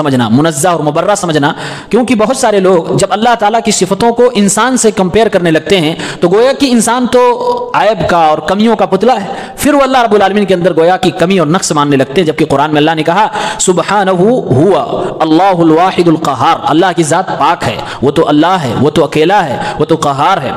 سمجھنا, منزہ اور مبرہ سمجھنا. کیونکہ بہت سارے لوگ جب اللہ تعالیٰ کی صفتوں کو انسان سے کمپیئر کرنے لگتے ہیں تو گویا کہ انسان تو عیب کا اور کمیوں کا پتلا ہے, پھر وہ اللہ رب العالمین کے اندر گویا کہ کمی اور نقص ماننے لگتے ہیں. جبکہ قرآن میں اللہ نے کہا سبحانہ ہوا اللہ الواحد القہار, اللہ کی ذات پاک ہے, وہ تو اللہ ہے, وہ تو اکیلا ہے, وہ تو قہار ہے.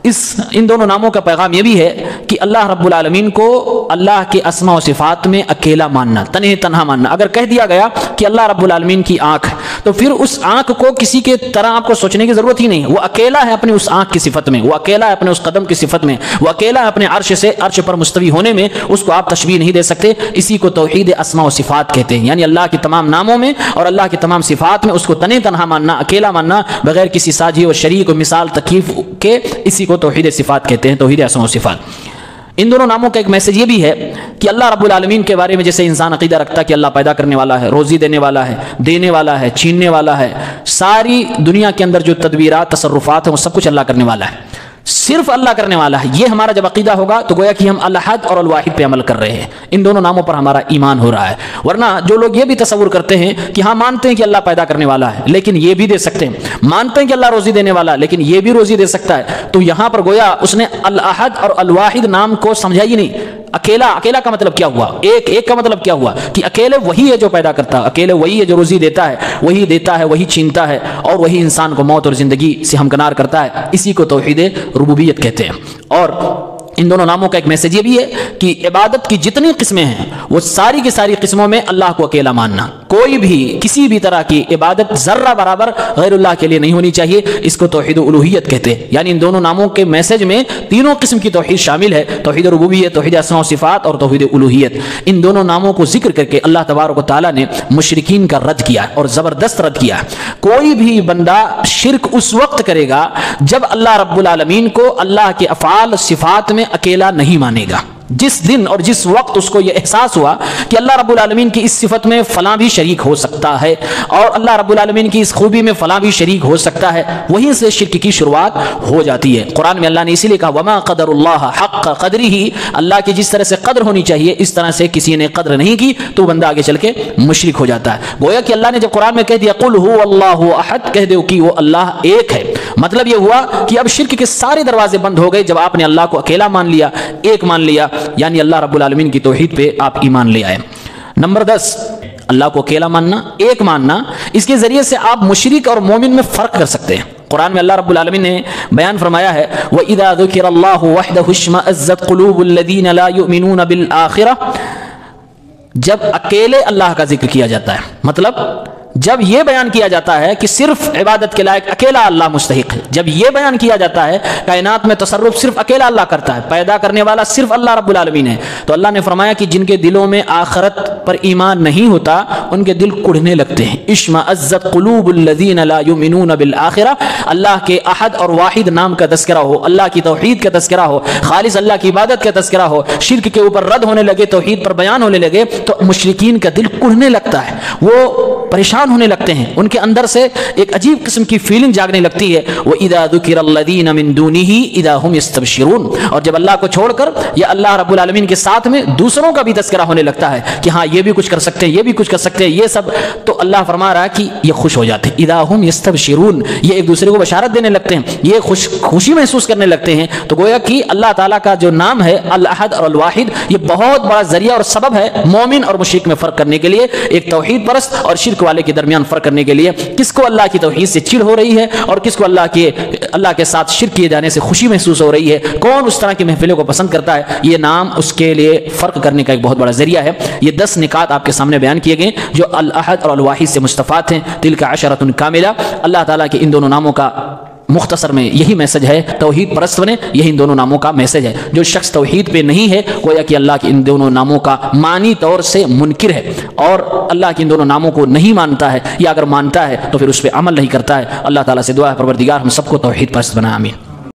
ان دونوں ناموں کا پیغام یہ بھی ہے کہ اللہ رب العالمین کو اللہ کے اسماء و صفات میں اکیلا ماننا, تنہا ماننا. اگر کہہ دیا گیا کہ اللہ رب العالمین کی آنکھ ہے تو پھر اس آنکھ کو کسی کے طرح آپ کو سوچنے کی ضرورت ہی نہیں. وہ اکیلا ہے اپنی اس آنکھ کی صفت میں, وہ اکیلا ہے اپنے اس قدم کی صفت میں, وہ اکیلا ہے اپنے عرش پر مستوی ہونے میں, اس کو آپ تشبیہ نہیں دے سکتے. اسی کو توحید اسماء و صفات کہتے ہیں, یعنی اللہ کے تمام ناموں میں اور اللہ کی تمام صفات میں اس کو تنہا ماننا, اکیلا ماننا, بغیر کسی ساجی و شریک و مثال تکیف کے. اسی کو توحید صفات کہتے ہیں, توحید اسماء و صفات. ان دونوں ناموں کا ایک میسج یہ بھی ہے کہ اللہ رب العالمین کے بارے میں جیسے انسان عقیدہ رکھتا ہے کہ اللہ پیدا کرنے والا ہے, روزی دینے والا ہے, دینے والا ہے, چھیننے والا ہے, ساری دنیا کے اندر جو تدبیرات تصرفات ہیں وہ سب کچھ اللہ کرنے والا ہے, صرف اللہ کرنے والا ہے. یہ ہمارا جب عقیدہ ہوگا تو گویا کہ ہم الاحد اور الواحد پہ عمل کر رہے ہیں. ان دونوں ناموں پر ہمارا ایمان ہو رہا ہے. ورنہ جو لوگ یہ بھی تصور کرتے ہیں کہ ہاں مانتے ہیں کہ اللہ پیدا کرنے والا ہے لیکن یہ بھی دے سکتے ہیں, مانتے ہیں کہ اللہ روزی دینے والا ہے لیکن یہ بھی روزی دے سکتا ہے, تو یہاں پر گویا اس نے الاحد اور الواحد نام کو سمجھا ہی نہیں. اکیلا کا مطلب کیا ہوا, ایک کا مطلب کیا ہوا کہ اکیلے وہی ہے جو پیدا کرتا ہے, اکیلے وہی ہے جو روزی دیتا ہے, وہی دیتا ہے, وہی چھینتا ہے, اور وہی انسان کو موت اور زندگی سے ہمکنار کرتا ہے. اسی کو توحید ربوبیت کہتے ہیں. اور ان دونوں ناموں کا ایک میسج یہ بھی ہے کہ عبادت کی جتنی قسمیں ہیں وہ ساری کی ساری قسموں میں اللہ کو اکیلا ماننا. کوئی بھی کسی بھی طرح کی عبادت ذرہ برابر غیر اللہ کے لیے نہیں ہونی چاہیے. اس کو توحید الوہیت کہتے ہیں. یعنی ان دونوں ناموں کے میسج میں تینوں قسم کی توحید شامل ہے, توحید ربوبیت, توحید اسماء و صفات اور توحید الوہیت. ان دونوں ناموں کو ذکر کر کے اللہ تبارک و تعالیٰ نے مشرکین کا رد کیا اور زبردست رد کیا. کوئی بھی بندہ شرک اس وقت کرے گا جب اللہ رب العالمین کو اللہ کے افعال صفات میں اکیلا نہیں مانے گا. جس دن اور جس وقت اس کو یہ احساس ہوا کہ اللہ رب العالمین کی اس صفت میں فلاں بھی شریک ہو سکتا ہے اور اللہ رب العالمین کی اس خوبی میں فلاں بھی شریک ہو سکتا ہے, وہیں سے شرک کی شروعات ہو جاتی ہے. قرآن میں اللہ نے اسی لیے کہا وما قدر اللہ حق قدرہ, اللہ کی جس طرح سے قدر ہونی چاہیے اس طرح سے کسی نے قدر نہیں کی تو بندہ آگے چل کے مشرک ہو جاتا ہے. گویا کہ اللہ نے جب قرآن میں کہہ دیا قل هو اللہ احد, کہہ دو کہ وہ اللہ ایک ہے, مطلب یہ ہوا کہ اب شرک کے سارے دروازے بند ہو گئے جب آپ نے اللہ کو اکیلا مان لیا, ایک مان لیا, یعنی اللہ رب العالمین کی توحید پہ آپ ایمان لے آئے. نمبر 10, اللہ کو اکیلا ماننا, ایک ماننا, اس کے ذریعے سے آپ مشرک اور مومن میں فرق کر سکتے ہیں. قرآن میں اللہ رب العالمین نے بیان فرمایا ہے وَإِذَا ذُكِرَ اللَّهُ وَحْدَهُ اشْمَأَزَّتْ قُلُوبُ الَّذِينَ لَا يُؤْمِنُونَ بِالْآخِرَةِ, جب اکیلے اللہ کا ذکر کیا جاتا ہے, مطلب جب یہ بیان کیا جاتا ہے کہ صرف عبادت کے لائق اکیلا اللہ مستحق ہے, جب یہ بیان کیا جاتا ہے کائنات میں تصرف صرف اکیلا اللہ کرتا ہے, پیدا کرنے والا صرف اللہ رب العالمین ہے, تو اللہ نے فرمایا کہ جن کے دلوں میں آخرت پر ایمان نہیں ہوتا ان کے دل کڑھنے لگتے ہیں. اشمئزت قلوب الذین لا یؤمنون بالآخرہ, اللہ کے احد اور واحد نام کا تذکرہ ہو, اللہ کی توحید کا تذکرہ ہو, خالص اللہ کی عبادت کا تذکرہ ہو, شرک کے اوپر رد ہونے لگے, توحید پر بیان ہونے لگے, تو مشرکین کا دل کڑھنے لگتا ہے, وہ پریشان ہونے لگتے ہیں, ان کے اندر سے ایک عجیب قسم کی فیلنگ جاگنے لگتی ہے. وَإِذَا ذُكِرَ الَّذِينَ مِن دُونِهِ إِذَا هُمْ يَسْتَبْشِرُونَ, اور جب اللہ کو چھوڑ کر یا اللہ رب العالمین کے ساتھ میں دوسروں کا بھی تذکرہ ہونے لگتا ہے کہ ہاں یہ بھی کچھ کر سکتے ہیں, یہ بھی کچھ کر سکتے ہیں, یہ سب, تو اللہ فرما رہا ہے کہ یہ خوش ہو جاتے ہیں. إِذَا هُمْ يَسْتَبْشِرُونَ, یہ ایک دوسرے کو بشارت دینے لگتے ہیں, یہ خوشی محسوس کرنے لگتے ہیں. تو گویا کہ اللہ تعالیٰ کا جو نام ہے الاحد اور الواحد, یہ بہت بڑا ذریعہ اور سبب ہے مومن اور مشرک میں فرق کرنے کے لیے, ایک توحید پرست اور شرک والے کے درمیان فرق کرنے کے لیے, کس کو اللہ کی توحید سے چڑ ہو رہی ہے اور کس کو اللہ کے ساتھ شرک کیے جانے سے خوشی محسوس ہو رہی ہے, کون اس طرح کی محفلوں کو پسند کرتا ہے. یہ نام اس کے لیے فرق کرنے کا ایک بہت بڑا ذریعہ ہے. یہ 10 نکات آپ کے سامنے بیان کیے گئے جو الاحد اور الواحد سے مستفاد ہیں. تلک عشرۃ کاملہ, اللہ تعالیٰ کے ان دونوں ناموں کا مختصر میں یہی میسج ہے, توحید پرست بنے, یہی ان دونوں ناموں کا میسج ہے. جو شخص توحید پہ نہیں ہے گویا کہ اللہ کے ان دونوں ناموں کا معنی طور سے منکر ہے, اور اللہ کے ان دونوں ناموں کو نہیں مانتا ہے, یا اگر مانتا ہے تو پھر اس پہ عمل نہیں کرتا ہے. اللہ تعالیٰ سے دعا ہے پروردگار ہم سب کو توحید پرست بنا, آمین.